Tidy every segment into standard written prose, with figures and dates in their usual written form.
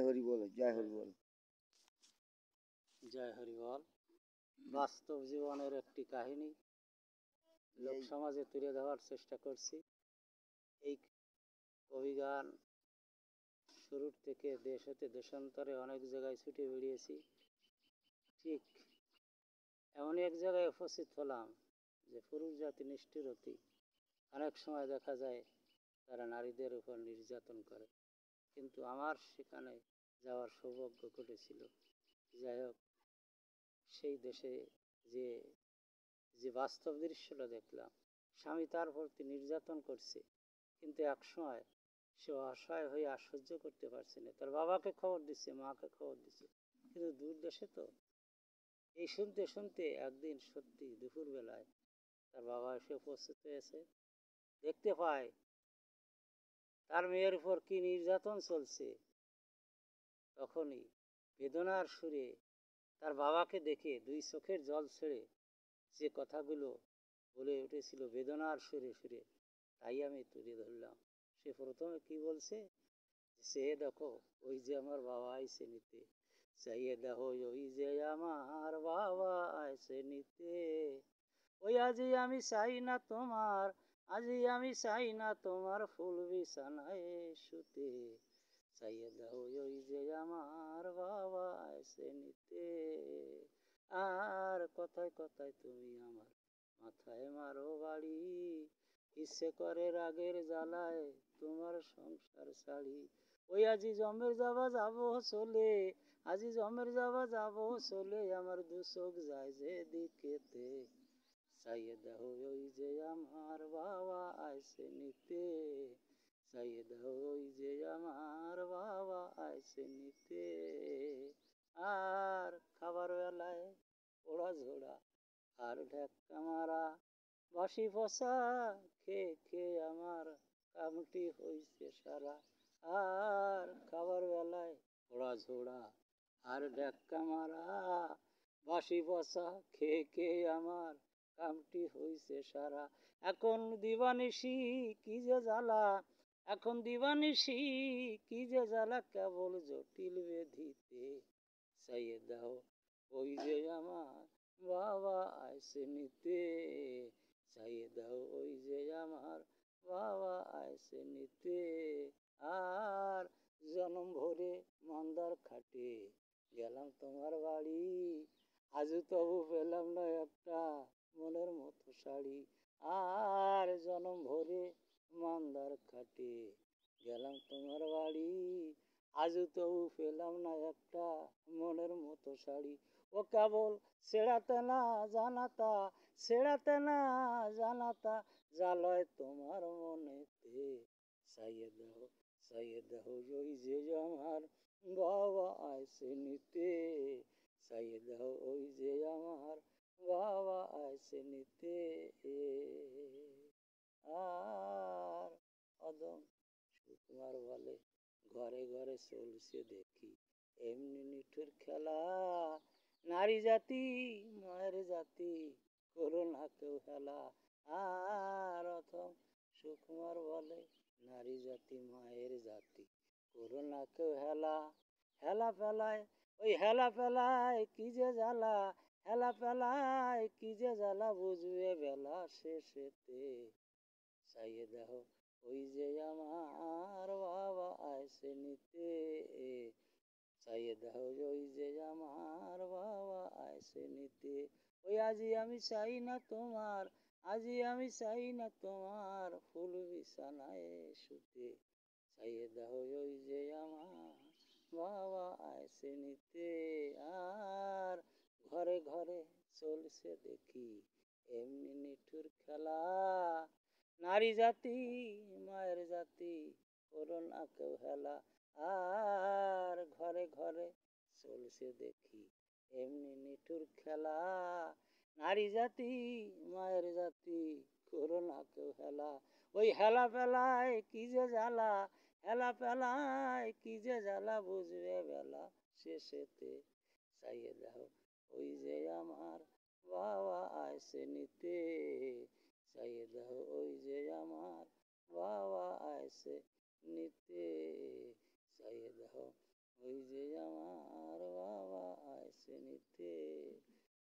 হরি বল, জয় হরি বল। জয় হরি বল। বাস্তব জীবনের একটি কাহিনী লোক সমাজে তুলে ধরার চেষ্টা করছি। এই কবিগান শুরুর থেকে দেশ হতে দেশান্তরে অনেক জায়গায় ছুটে বেরিয়েছি। ঠিক এমনই এক জায়গায় উপস্থিত হলাম যে পুরুষ জাতি নিষ্ঠুর অতি। অনেক সময় দেখা যায় তারা নারীদের উপর নির্যাতন করে, কিন্তু আমার সেখানে যাওয়ার সৌভাগ্য ঘটেছিল। যাই হোক, সেই দেশে যে যে বাস্তব দৃশ্যটা দেখলাম, স্বামী তার প্রতি নির্যাতন করছে, কিন্তু এক সময় সে অসহায় হয়ে আর সহ্য করতে পারছে না, তার বাবাকে খবর দিচ্ছে, মাকে খবর দিচ্ছে, কিন্তু দূর দেশে তো। এই শুনতে শুনতে একদিন সত্যি দুপুরবেলায় তার বাবা এসে উপস্থিত হয়েছে, দেখতে পায় তার মেয়ের উপর কি নির্যাতন চলছে। তখনই বেদনার সুরে তার বাবাকে দেখে দুই চোখের জল ছেড়ে যে কথাগুলো বলে উঠেছিল বেদনার সুরে সুরে, তাই আমি তুলে ধরলাম। সে প্রথমে কি বলছে, সে দেখো ওই যে আমার বাবা আইসে নিতে, চাইয়ে দেখো ওই যে আমার বাবা আইসে নিতে, ওই আজি আমি চাই না তোমার, আজি আমি চাই না তোমার ফুল বিছানায় শুতে, চাইয়ে দেখো ওই যে আমার বাবা আইসে নিতে। আর কথায় কথায় তুমি আমার মাথায় মারো বাড়ি, ইচ্ছে করে রাগের জ্বালায় তোমার সংসার ছাড়ি, ওই আজি জমের যাবা যাবো চলে, আজি জমের যাবা যাবো চলে, আমার দু চোখ যায় যে দিকেতে, চাইয়ে দেখো ওই যে আমার বাবা আইসে নিতে, চাইয়ে দেখো ওই যে আমার বাবা আইসে নিতে। আর খাবার বেলায় ওড়া ঝোড়া আর ঢেক্কা মারা, বাসি পচা খেয়ে খেয়ে আমার কামটি হইছে সারা। আর খাবার বেলায় ওড়া ঝোড়া আর ঢেক্কা মারা, বাসি পচা খেয়ে খেয়ে আমার কামটি হইছে সারা। এখন দিবানিশি কি যে জ্বালা, এখন দিবানিশি কি যে জ্বালা, কেবল জটিল বেধিতে, চাইয়ে দাও ওই যে আমার বাবা আইসে নিতে, চাইয়ে দাও ওই যে আমার বাবা আইসে নিতে। আর জনম ভরে মন্দার খাটে গেলাম তোমার বাড়ি, আজও তবু পেলাম না একটা মনের মতো শাড়ি। আর জনম ভরে মন্দার খাটে গেলাম তোমার বাড়ি, আজও তবু পেলাম না একটা মনের মতো শাড়ি, ও কেবল ছেড়াতে না জানাতা, ছেড়াতে না জানাতা, জালয় তোমার মনেতে, চাইয়ে দাও চাইয়ে দাও ওই যে আমার বাবা আইসে নিতে, চাইয়ে দাও ওই যে আমার বাবা আইসে নিতে। আর অদম সুকুমার বলে, ঘরে ঘরে চলছে দেখি এমনি নিঠুর খেলা, নারী জাতি মায়ের জাতি করো না কেউ হেলা। আর অথম সুকুমার বলে, নারী জাতি মায়ের জাতি করো না কেউ হেলা, হেলা ফেলায় ওই হেলা ফেলায় কি যে জ্বালা, হেলা ফেলায় কি যে জ্বালা, বুঝবে বেলা শেষেতে, চাইয়ে দেখো ওই যে আমার বাবা আইসে নিতে, চাইয়ে দেখো ওই যে আমার বাবা আইসে নিতে, ওই আজি আমি চাই না তোমার, আজি আমি চাই না তোমার ফুল বিছানায় শুতে, চাইয়ে দেখো ওই যে আমার বাবা আইসে নিতে। আর ঘরে ঘরে চলছে দেখি এমনি নিঠুর খেলা, নারী জাতি মায়ের জাতি করো না কেউ হেলা। আর ঘরে ঘরে চলছে দেখি এমনি নিঠুর খেলা, নারী জাতি মায়ের জাতি করো না কেউ হেলা, ওই হেলা ফেলায় কি যে জ্বালা, হেলা ফেলায় কি যে জ্বালা, বুঝবে বেলা শেষেতে, চাইয়ে দাও ওই যে আমার বাবা আইসে নিতে, চাইয়ে দাও ওই যে আমার বাবা আইসে নিতে, চাইয়ে দাও ওই যে আমার বাবা আইসে নিতে।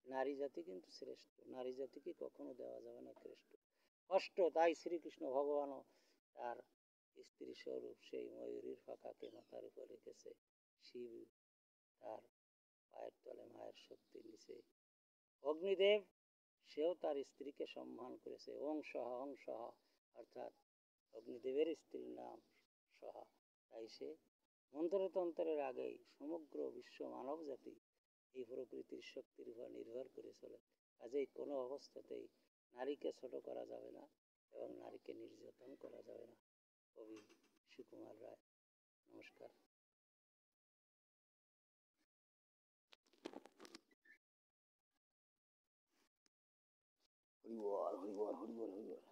নারী জাতি কিন্তু শ্রেষ্ঠ, নারী জাতিকে কখনো দেওয়া যাবে না শ্রেষ্ঠ কষ্ট। তাই শ্রীকৃষ্ণ ভগবানও তার স্ত্রী স্বরূপ সেই ময়ূরীর ফাঁকাকে মাথার উপর রেখেছে, শিব তার পায়ের তলে মায়ের শক্তির নিচে, অগ্নিদেব সেও তার স্ত্রীকে সম্মান করেছে, ওং সহা ওং সহা, অর্থাৎ অগ্নিদেবের স্ত্রীর নাম সহা। তাই সে মন্ত্রতন্ত্রের আগেই সমগ্র বিশ্ব মানব জাতি এই প্রকৃতির শক্তির উপর নির্ভর করে চলে। কাজেই কোনো অবস্থাতেই নারীকে ছোট করা যাবে না এবং নারীকে নির্যাতন করা যাবে না। কবি সুকুমার রায়। নমস্কার। হরি বল হরি বল হরি বল হরি বল।